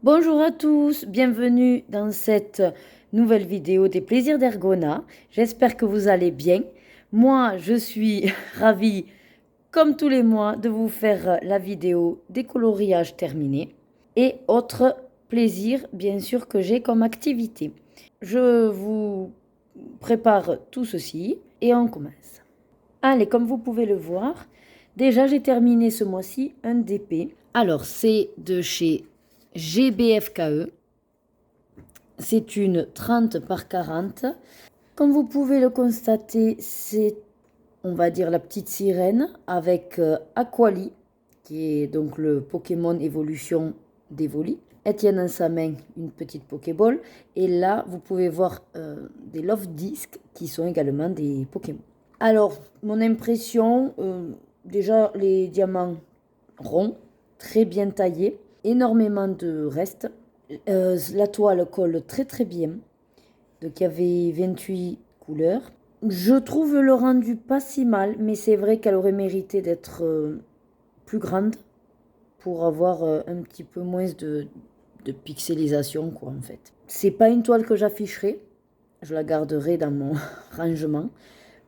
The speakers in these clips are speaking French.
Bonjour à tous, bienvenue dans cette nouvelle vidéo des plaisirs d'Ergona. J'espère que vous allez bien. Moi, je suis ravie, comme tous les mois, de vous faire la vidéo des coloriages terminés et autres plaisirs, bien sûr, que j'ai comme activité. Je vous prépare tout ceci et on commence. Allez, comme vous pouvez le voir, déjà j'ai terminé ce mois-ci un DP. Alors, c'est de chez GBFKE. C'est une 30 par 40. Comme vous pouvez le constater, c'est, on va dire, la petite sirène avec Aquali, qui est donc le Pokémon évolution d'Evoli. Elle tient dans sa main une petite Pokéball. Et là, vous pouvez voir des Love Discs qui sont également des Pokémon. Alors, mon impression, déjà les diamants ronds, très bien taillés, énormément de restes. La toile colle très très bien. Donc il y avait 28 couleurs. Je trouve le rendu pas si mal, mais c'est vrai qu'elle aurait mérité d'être plus grande pour avoir un petit peu moins de pixelisation, quoi, en fait. C'est pas une toile que j'afficherai. Je la garderai dans mon rangement.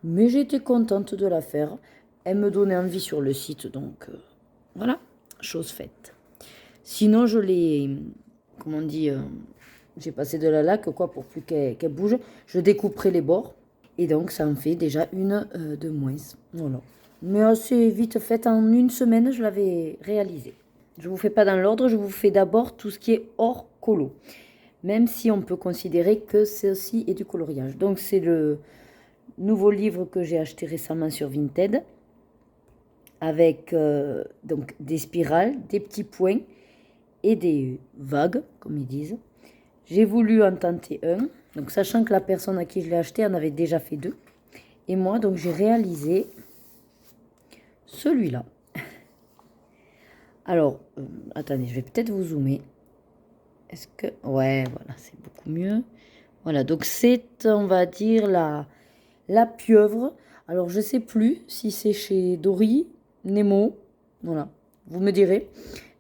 Mais j'étais contente de la faire. Elle me donnait envie sur le site, donc voilà, chose faite. Sinon, je l'ai, comment on dit, j'ai passé de la laque, quoi, pour plus qu'elle bouge. Je découperai les bords. Et donc, ça en fait déjà une de moins. Voilà. Mais assez vite faite, en une semaine, je l'avais réalisé. Je ne vous fais pas dans l'ordre, je vous fais d'abord tout ce qui est hors colo. Même si on peut considérer que ceci est du coloriage. Donc, c'est le nouveau livre que j'ai acheté récemment sur Vinted. Avec donc des spirales, des petits points et des vagues, comme ils disent. J'ai voulu en tenter un, donc sachant que la personne à qui je l'ai acheté en avait déjà fait deux. Et moi, donc j'ai réalisé celui-là. Alors, attendez, je vais peut-être vous zoomer. Est-ce que... Ouais, voilà, c'est beaucoup mieux. Voilà, donc c'est, on va dire, la pieuvre. Alors, je ne sais plus si c'est chez Dory, Nemo, voilà, vous me direz.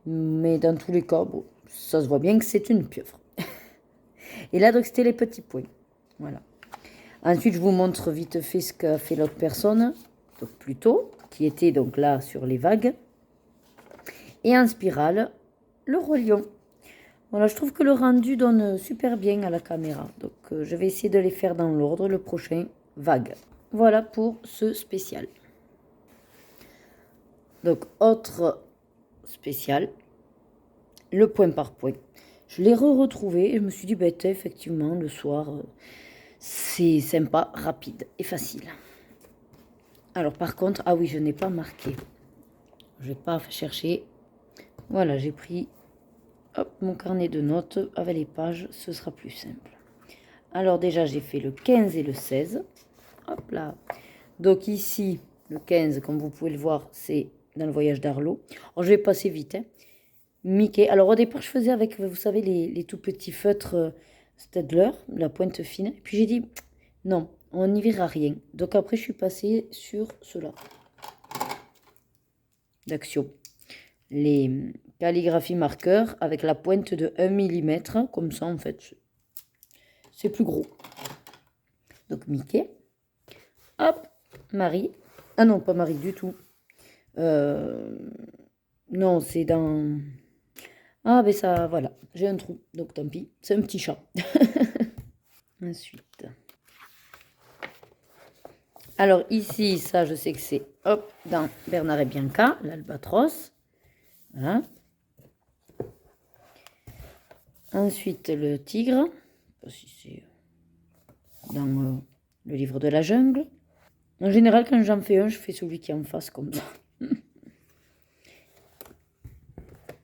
Mais dans tous les cas, bon, ça se voit bien que c'est une pieuvre. Et là, donc, c'était les petits points. Voilà. Ensuite, je vous montre vite fait ce qu'a fait l'autre personne, donc plus tôt, qui était donc là sur les vagues. Et en spirale, le roi lion. Voilà, je trouve que le rendu donne super bien à la caméra. Donc, je vais essayer de les faire dans l'ordre. Le prochain, vague. Voilà pour ce spécial. Donc, autre spécial, le point par point. Je l'ai retrouvé et je me suis dit, ben, effectivement, le soir, c'est sympa, rapide et facile. Alors, par contre, ah oui, je n'ai pas marqué. Je n'ai pas cherché. Voilà, j'ai pris hop, mon carnet de notes avec les pages, ce sera plus simple. Alors, déjà, j'ai fait le 15 et le 16. Hop là. Donc, ici, le 15, comme vous pouvez le voir, c'est dans le voyage d'Arlo. Alors, je vais passer vite, hein. Mickey. Alors, au départ, je faisais avec, vous savez, les tout petits feutres Staedtler, la pointe fine. Et puis, j'ai dit, non, on n'y verra rien. Donc, après, je suis passée sur cela. D'Action. Les calligraphies marqueurs avec la pointe de 1 mm. Comme ça, en fait, c'est plus gros. Donc, Mickey. Hop, Marie. Ah non, pas Marie du tout. Non, c'est dans... Ah, ben ça, voilà, j'ai un trou, donc tant pis, c'est un petit chat. Ensuite. Alors ici, ça, je sais que c'est, hop, dans Bernard et Bianca, l'albatros. Voilà. Ensuite, le tigre. Je sais pas si c'est dans le livre de la jungle. En général, quand j'en fais un, je fais celui qui est en face, comme ça.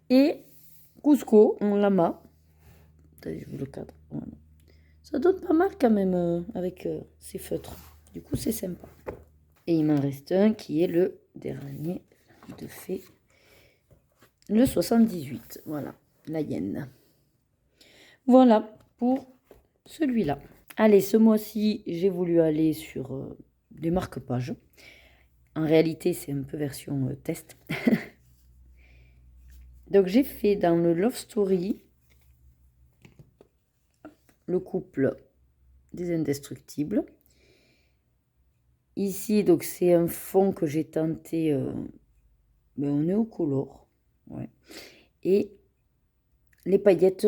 Et Cusco, en lama. Attendez, je vous le cadre. Voilà. Ça donne pas mal quand même avec ces feutres. Du coup, c'est sympa. Et il m'en reste un qui est le dernier de fait. Le 78. Voilà, la hyène. Voilà pour celui-là. Allez, ce mois-ci, j'ai voulu aller sur des marque-pages. En réalité, c'est un peu version test. Donc, j'ai fait dans le Love Story le couple des indestructibles. Ici, donc, c'est un fond que j'ai tenté, mais on est au color. Ouais. Et les paillettes,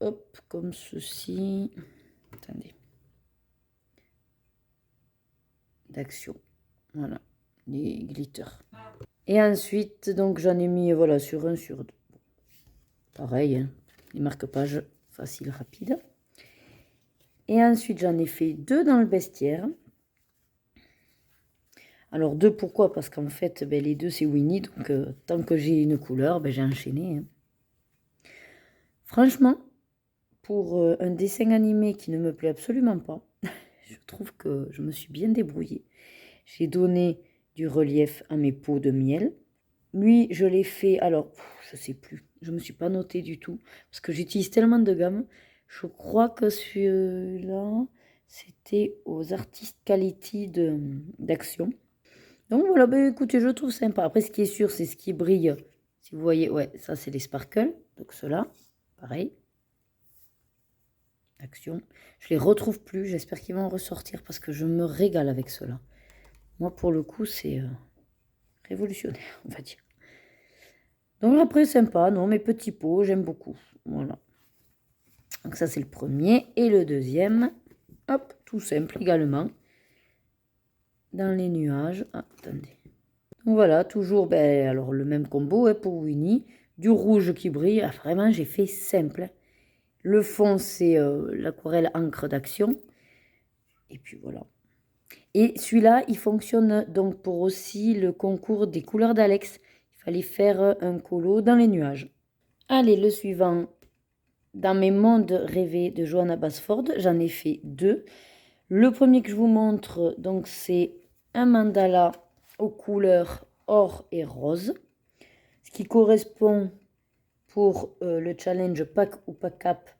hop, comme ceci. Attendez. D'action. Voilà, les glitters. Et ensuite, donc, j'en ai mis, voilà, sur 1 sur 2. Pareil, hein, les marque-pages, facile, rapide. Et ensuite, j'en ai fait 2 dans le bestiaire. Alors, 2, pourquoi? Parce qu'en fait, ben, les 2, c'est Winnie. Donc, tant que j'ai une couleur, ben, j'ai enchaîné. Hein. Franchement, pour un dessin animé qui ne me plaît absolument pas, je trouve que je me suis bien débrouillée. J'ai donné du relief à mes pots de miel. Lui, je l'ai fait, alors, je sais plus, je me suis pas notée du tout, parce que j'utilise tellement de gammes. Je crois que celui-là, c'était aux Artistes Quality d'Action. Donc voilà, ben, écoutez, je trouve sympa. Après, ce qui est sûr, c'est ce qui brille. Si vous voyez, ouais, ça, c'est les sparkles. Donc ceux-là, pareil. Action. Je les retrouve plus, j'espère qu'ils vont ressortir, parce que je me régale avec ceux-là. Moi, pour le coup, c'est révolutionnaire, on va dire. Donc après, sympa, non, mes petits pots, j'aime beaucoup. Voilà. Donc ça, c'est le premier. Et le deuxième, hop, tout simple également. Dans les nuages. Ah, attendez. Donc voilà, toujours, ben, alors le même combo hein, pour Winnie. Du rouge qui brille. Ah, vraiment, j'ai fait simple. Le fond, c'est l'aquarelle encre d'action. Et puis voilà. Et celui-là, il fonctionne donc pour aussi le concours des couleurs d'Alex. Il fallait faire un colo dans les nuages. Allez, le suivant. Dans mes mondes rêvés de Johanna Basford, j'en ai fait 2. Le premier que je vous montre, donc c'est un mandala aux couleurs or et rose, ce qui correspond pour le challenge Pack ou Pack Cap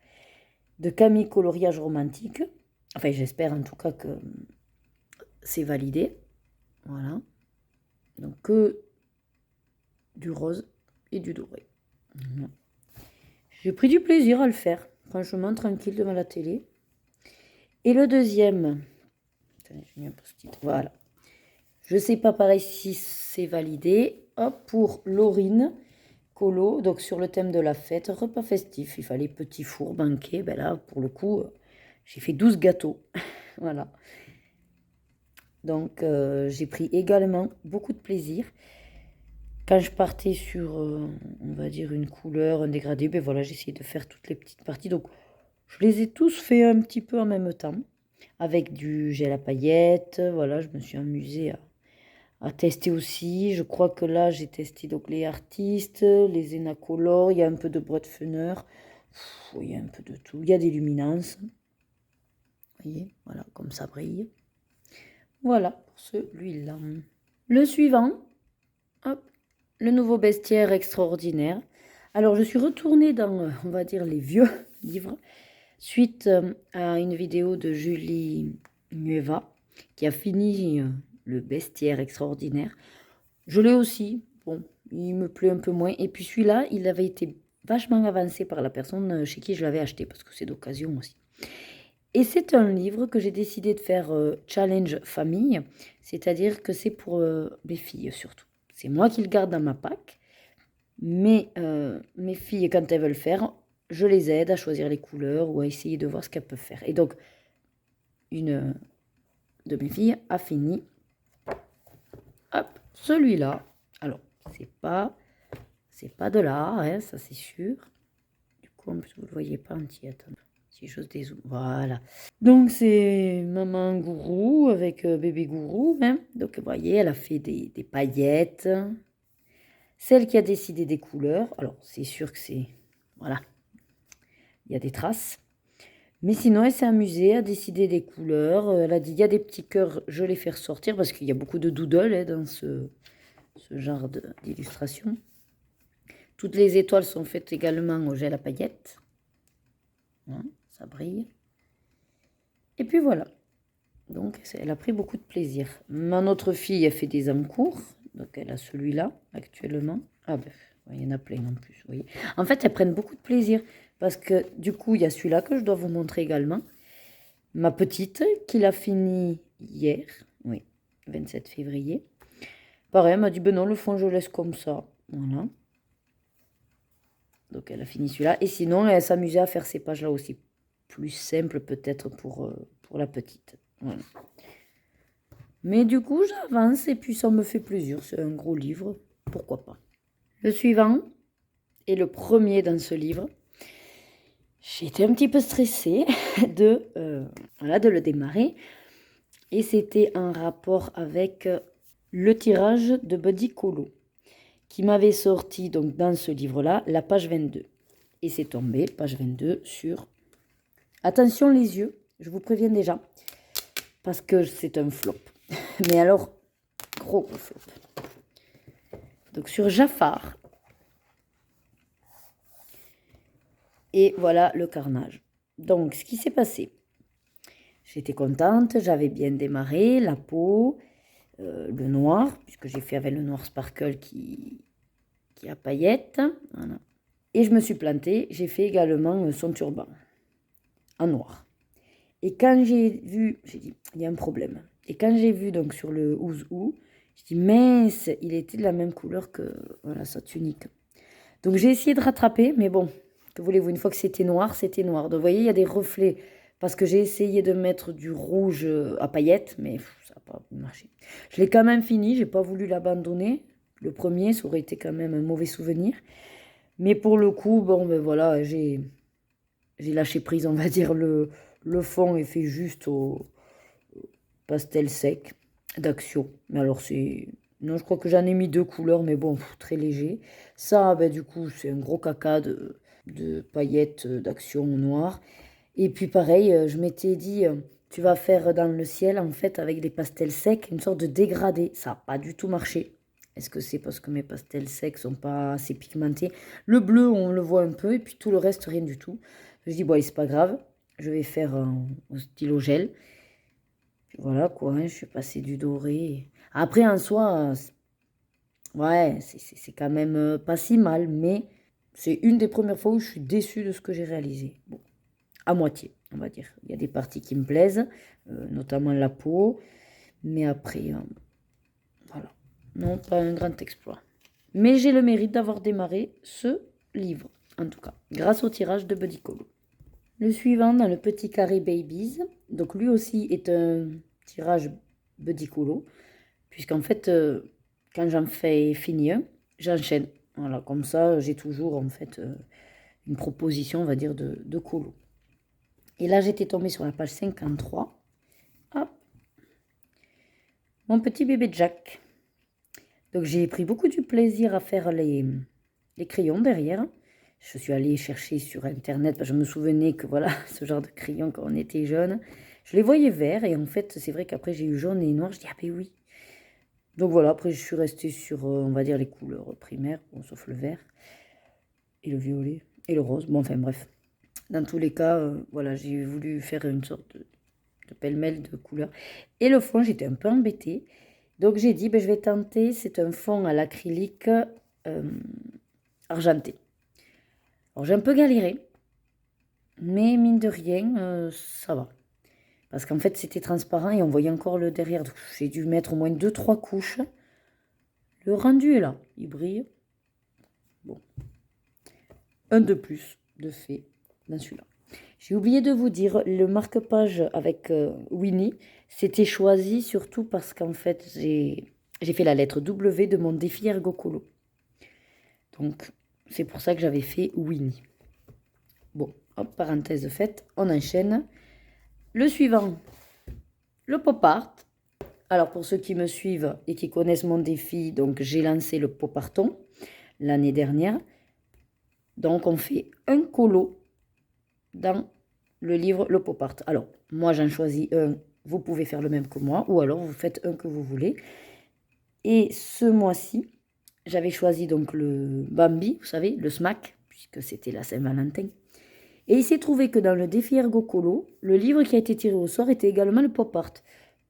de Camille Coloriage Romantique. Enfin, j'espère en tout cas que c'est validé. Voilà. Donc que du rose et du doré. Voilà. J'ai pris du plaisir à le faire. Franchement, tranquille devant la télé. Et le deuxième, attendez, j'ai mis un post-it, voilà. Je ne sais pas pareil si c'est validé. Hop, pour Laurine Colo, donc sur le thème de la fête, repas festif. Il fallait petit four, banquet. Ben là, pour le coup, j'ai fait 12 gâteaux. Voilà. Donc, j'ai pris également beaucoup de plaisir. Quand je partais sur, on va dire, une couleur, un dégradé, ben voilà, j'essayais de faire toutes les petites parties. Donc, je les ai tous fait un petit peu en même temps, avec du gel à paillettes. Voilà, je me suis amusée à tester aussi. Je crois que là, j'ai testé donc les artistes, les Enacolor, il y a un peu de Brodfunner, il y a un peu de tout. Il y a des luminances. Vous voyez, voilà, comme ça brille. Voilà pour celui-là. Le suivant, hop, le nouveau bestiaire extraordinaire. Alors, je suis retournée dans, on va dire, les vieux livres, suite à une vidéo de Julie Nueva, qui a fini le bestiaire extraordinaire. Je l'ai aussi, bon, il me plaît un peu moins. Et puis celui-là, il avait été vachement avancé par la personne chez qui je l'avais acheté, parce que c'est d'occasion aussi. Et c'est un livre que j'ai décidé de faire challenge famille, c'est-à-dire que c'est pour mes filles surtout. C'est moi qui le garde dans ma pack, mais mes filles, quand elles veulent faire, je les aide à choisir les couleurs ou à essayer de voir ce qu'elles peuvent faire. Et donc, une de mes filles a fini. Hop, celui-là. Alors, c'est pas de l'art, hein, ça c'est sûr. Du coup, en plus, vous ne le voyez pas entier. Attendez, si j'ose dézoomer. Voilà. Donc, c'est maman gourou avec bébé gourou. Hein. Donc, vous voyez, elle a fait des paillettes. Celle qui a décidé des couleurs. Alors, c'est sûr que c'est... Voilà. Il y a des traces. Mais sinon, elle s'est amusée à décider des couleurs. Elle a dit, il y a des petits cœurs, je les fais ressortir parce qu'il y a beaucoup de doodles hein, dans ce genre d'illustration. Toutes les étoiles sont faites également au gel à paillettes. Hein, ça brille. Et puis voilà. Donc, elle a pris beaucoup de plaisir. Ma autre fille a fait des encours. Donc, elle a celui-là actuellement. Ah ben, il y en a plein en plus. Vous voyez. En fait, elles prennent beaucoup de plaisir. parce que du coup, il y a celui-là que je dois vous montrer également. Ma petite, qui l'a fini hier, oui, 27 février. Pareil, elle m'a dit, ben non, le fond, je laisse comme ça. Voilà. Donc, elle a fini celui-là. Et sinon, elle s'amusait à faire ces pages-là aussi. Plus simple, peut-être, pour la petite. Voilà. Mais du coup, j'avance et puis ça me fait plaisir. C'est un gros livre, pourquoi pas. Le suivant est le premier dans ce livre. J'ai été un petit peu stressée de le démarrer. Et c'était un rapport avec le tirage de Buddy Colo, qui m'avait sorti donc dans ce livre-là, la page 22. Et c'est tombé, page 22, sur... Attention les yeux, je vous préviens déjà, parce que c'est un flop. Mais alors, gros flop. Donc sur Jafar. Et voilà le carnage. Donc, ce qui s'est passé. J'étais contente, j'avais bien démarré, la peau, le noir, puisque j'ai fait avec le noir sparkle qui a paillettes. Voilà. Et je me suis plantée, j'ai fait également son turban en noir. Et quand j'ai vu, j'ai dit, il y a un problème. Et quand j'ai vu donc sur le ouzou, j'ai dit, mince, il était de la même couleur que voilà, sa tunique. Donc j'ai essayé de rattraper, mais bon, que voulez-vous, une fois que c'était noir, c'était noir. Donc vous voyez, il y a des reflets, parce que j'ai essayé de mettre du rouge à paillettes, mais ça n'a pas marché. Je l'ai quand même fini, j'ai pas voulu l'abandonner. Le premier, ça aurait été quand même un mauvais souvenir. Mais pour le coup, bon, ben voilà, j'ai lâché prise, on va dire, le fond est fait juste au pastel sec d'Action. Mais alors c'est... Non, je crois que j'en ai mis 2 couleurs, mais bon, très léger. Ça, ben, du coup, c'est un gros caca de paillettes d'Action noire. Et puis pareil, je m'étais dit, tu vas faire dans le ciel, en fait, avec des pastels secs, une sorte de dégradé. Ça n'a pas du tout marché. Est-ce que c'est parce que mes pastels secs sont pas assez pigmentés? Le bleu, on le voit un peu, et puis tout le reste, rien du tout. Je dis, bon, c'est pas grave, je vais faire un stylo gel. Puis voilà, quoi, hein, je suis passée du doré. Après, en soi, ouais, c'est quand même pas si mal, mais c'est une des premières fois où je suis déçue de ce que j'ai réalisé. Bon, à moitié, on va dire. Il y a des parties qui me plaisent, notamment la peau, mais après, voilà. Non, pas un grand exploit. Mais j'ai le mérite d'avoir démarré ce livre, en tout cas, grâce au tirage de Buddy Colo. Le suivant, dans le petit carré Babies, donc lui aussi est un tirage Buddy Colo, puisqu'en fait, quand j'en fais fini un, j'enchaîne. Voilà, comme ça, j'ai toujours en fait une proposition, on va dire, de colo. Et là, j'étais tombée sur la page 53. Hop. Mon petit bébé Jack. Donc, j'ai pris beaucoup de plaisir à faire les crayons derrière. Je suis allée chercher sur Internet, parce que je me souvenais que voilà, ce genre de crayons quand on était jeune, je les voyais verts. Et en fait, c'est vrai qu'après, j'ai eu jaune et noir. Je dis, ah ben oui. Donc voilà, après, je suis restée sur, on va dire, les couleurs primaires, bon, sauf le vert et le violet et le rose. Bon, enfin, bref. Dans tous les cas, voilà, j'ai voulu faire une sorte de pêle-mêle de couleurs. Et le fond, j'étais un peu embêtée. Donc, j'ai dit, ben, je vais tenter. C'est un fond à l'acrylique argenté. Alors, j'ai un peu galéré. Mais mine de rien, ça va. Parce qu'en fait, c'était transparent et on voyait encore le derrière. Donc, j'ai dû mettre au moins 2-3 couches. Le rendu est là. Il brille. Bon. Un de plus de fait dans celui-là. J'ai oublié de vous dire, le marque-page avec Winnie, c'était choisi surtout parce qu'en fait, j'ai fait la lettre W de mon défi Ergo Colo. Donc, c'est pour ça que j'avais fait Winnie. Bon, hop, parenthèse faite, on enchaîne. Le suivant, le pop art. Alors, pour ceux qui me suivent et qui connaissent mon défi, donc j'ai lancé le pop arton l'année dernière. Donc, on fait un colo dans le livre Le Pop Art. Alors, moi, j'en choisis un. Vous pouvez faire le même que moi, ou alors vous faites un que vous voulez. Et ce mois-ci, j'avais choisi donc le Bambi, vous savez, le smack, puisque c'était la Saint-Valentin. Et il s'est trouvé que dans le défi Ergo Colo, le livre qui a été tiré au sort était également le Pop Art.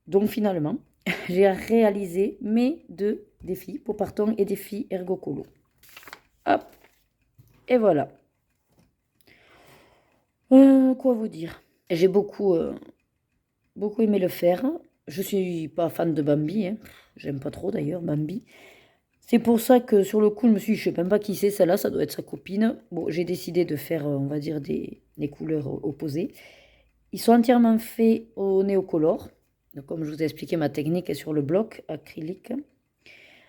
Donc finalement, j'ai réalisé mes 2 défis, Pop Arton et défi Ergo Colo. Hop, et voilà. Quoi vous dire? J'ai beaucoup aimé le faire. Je suis pas fan de Bambi, hein. J'aime pas trop d'ailleurs Bambi. C'est pour ça que sur le coup, je me suis dit, je sais même pas qui c'est celle-là, ça doit être sa copine. Bon, j'ai décidé de faire, on va dire, des couleurs opposées. Ils sont entièrement faits au néocolor. Donc, comme je vous ai expliqué, ma technique est sur le bloc acrylique.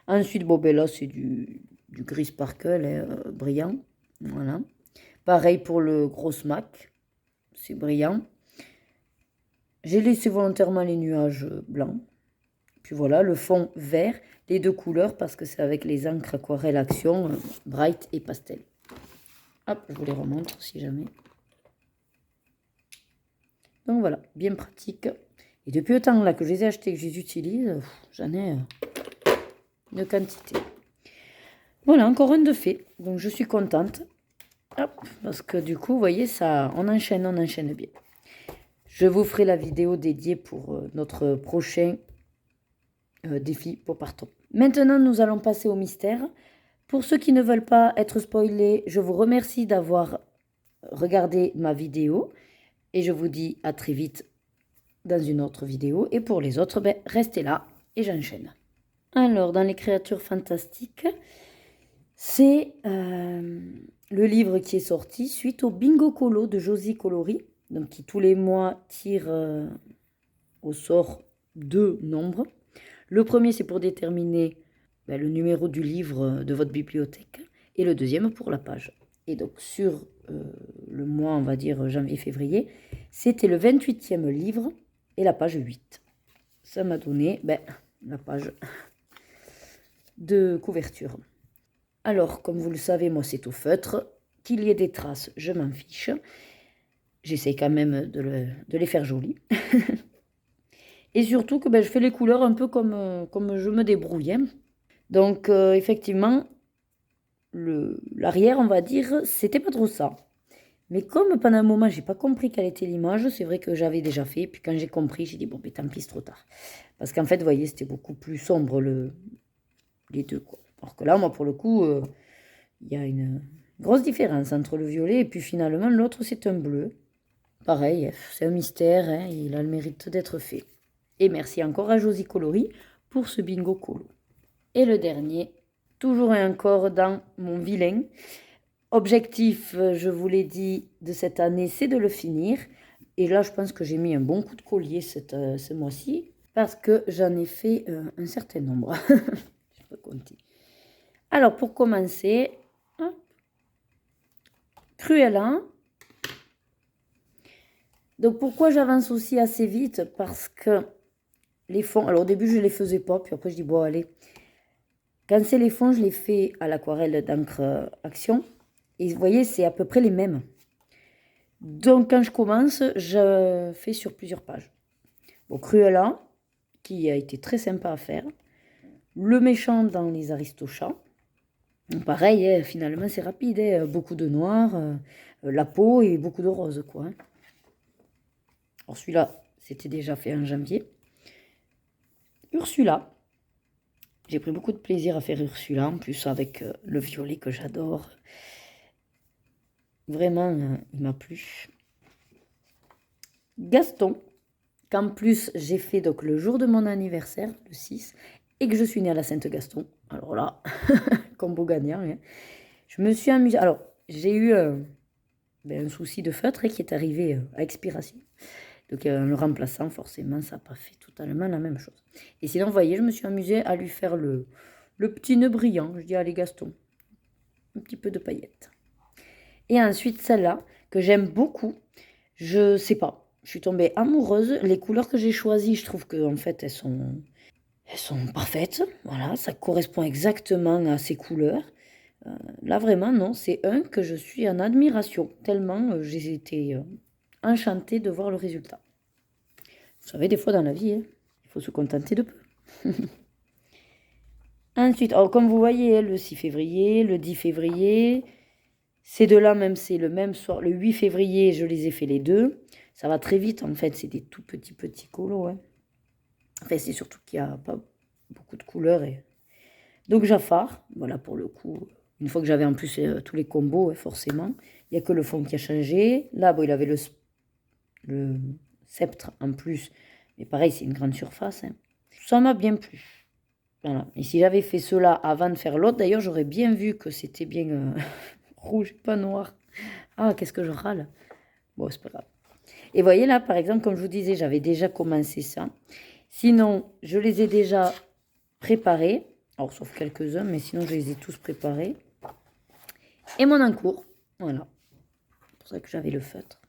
Ensuite, bon, ben là, c'est du gris sparkle, brillant. Voilà. Pareil pour le gros smack. C'est brillant. J'ai laissé volontairement les nuages blancs. Puis voilà, le fond vert, les deux couleurs, parce que c'est avec les encres aquarelle action, bright et pastel. Hop, je vous les remontre si jamais. Donc voilà, bien pratique. Et depuis le temps là que je les ai achetés, que je les utilise, j'en ai une quantité. Voilà, encore un de fait. Donc je suis contente. Hop, parce que du coup, vous voyez, ça, on enchaîne bien. Je vous ferai la vidéo dédiée pour notre prochain défi pour partout. Maintenant, nous allons passer au mystère. Pour ceux qui ne veulent pas être spoilés, je vous remercie d'avoir regardé ma vidéo et je vous dis à très vite dans une autre vidéo. Et pour les autres, ben, restez là et j'enchaîne. Alors, dans les créatures fantastiques, c'est le livre qui est sorti suite au Bingo Colo de Josie Coloris, donc qui tous les mois tire au sort 2 nombres. Le premier, c'est pour déterminer le numéro du livre de votre bibliothèque et le deuxième pour la page. Et donc sur le mois, on va dire janvier-février, c'était le 28e livre et la page 8. Ça m'a donné la page de couverture. Alors, comme vous le savez, moi c'est au feutre. Qu'il y ait des traces, je m'en fiche. J'essaie quand même de les faire jolies. Et surtout que je fais les couleurs un peu comme je me débrouille. Hein. Donc, effectivement, l'arrière, on va dire, c'était pas trop ça. Mais comme pendant un moment, j'ai pas compris quelle était l'image, c'est vrai que j'avais déjà fait. Puis quand j'ai compris, j'ai dit, bon, ben tant pis, c'est trop tard. Parce qu'en fait, vous voyez, c'était beaucoup plus sombre, les deux, quoi. Alors que là, moi, pour le coup, il y a une grosse différence entre le violet et puis finalement, l'autre, c'est un bleu. Pareil, c'est un mystère, hein, il a le mérite d'être fait. Et merci encore à Josie Coloris pour ce bingo colo. Et le dernier, toujours et encore dans mon vilain. Objectif, je vous l'ai dit, de cette année, c'est de le finir. Et là, je pense que j'ai mis un bon coup de collier ce mois-ci parce que j'en ai fait un certain nombre. Je peux compter. Alors, pour commencer, Cruella. Donc, pourquoi j'avance aussi assez vite? Parce que les fonds, alors au début, je ne les faisais pas, puis après, je dis, bon, allez. Quand c'est les fonds, je les fais à l'aquarelle d'encre action. Et vous voyez, c'est à peu près les mêmes. Donc, quand je commence, je fais sur plusieurs pages. Bon, Cruella, qui a été très sympa à faire. Le méchant dans les Aristochats. Pareil, hein, finalement, c'est rapide. Hein, beaucoup de noir, la peau et beaucoup de rose, quoi. Hein. Alors, celui-là, c'était déjà fait en janvier. Ursula. J'ai pris beaucoup de plaisir à faire Ursula, en plus avec le violet que j'adore. Vraiment, il m'a plu. Gaston, qu'en plus j'ai fait donc le jour de mon anniversaire, le 6, et que je suis née à la Sainte-Gaston. Alors là, combo gagnant. Hein. Je me suis amusée. Alors, j'ai eu un souci de feutre qui est arrivé à expiration. Donc, en le remplaçant, forcément, ça n'a pas fait totalement la même chose. Et sinon, vous voyez, je me suis amusée à lui faire le petit nœud brillant. Je dis, allez, Gaston, un petit peu de paillettes. Et ensuite, celle-là, que j'aime beaucoup, je sais pas, je suis tombée amoureuse. Les couleurs que j'ai choisies, je trouve qu'en fait, elles sont parfaites. Voilà, ça correspond exactement à ces couleurs. Là, vraiment, non, c'est un que je suis en admiration, tellement j'ai été enchantée de voir le résultat. Vous savez, des fois dans la vie, hein, il faut se contenter de peu. Ensuite, alors, comme vous voyez, le 6 février, le 10 février, ces deux-là, même c'est le même soir. Le 8 février, je les ai fait les deux. Ça va très vite, en fait, c'est des tout petits colos. Hein. Enfin, c'est surtout qu'il n'y a pas beaucoup de couleurs. Donc, Jafar, voilà, pour le coup, une fois que j'avais en plus tous les combos, forcément. Il n'y a que le fond qui a changé. Là, bon, il avait le sceptre en plus. Mais pareil, c'est une grande surface. Hein. Ça m'a bien plu. Voilà. Et si j'avais fait cela avant de faire l'autre, d'ailleurs, j'aurais bien vu que c'était bien rouge, pas noir. Ah, qu'est-ce que je râle. Bon, c'est pas grave. Et voyez là, par exemple, comme je vous disais, j'avais déjà commencé ça. Sinon, je les ai déjà préparés. Alors, sauf quelques-uns, mais sinon, je les ai tous préparés. Et mon encours. Voilà. C'est pour ça que j'avais le feutre.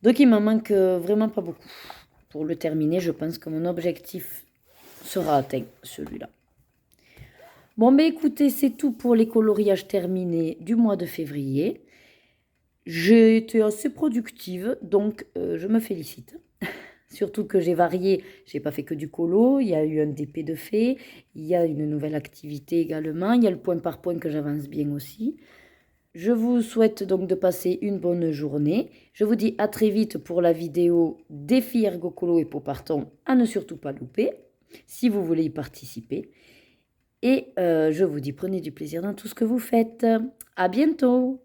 Donc, il m'en manque vraiment pas beaucoup. Pour le terminer, je pense que mon objectif sera atteint, celui-là. Bon, mais écoutez, c'est tout pour les coloriages terminés du mois de février. J'ai été assez productive, donc je me félicite. Surtout que j'ai varié, j'ai pas fait que du colo, il y a eu un DP de fait, il y a une nouvelle activité également, il y a le point par point que j'avance bien aussi. Je vous souhaite donc de passer une bonne journée. Je vous dis à très vite pour la vidéo défi ergo colo et pot partant à ne surtout pas louper, si vous voulez y participer. Et je vous dis prenez du plaisir dans tout ce que vous faites. À bientôt!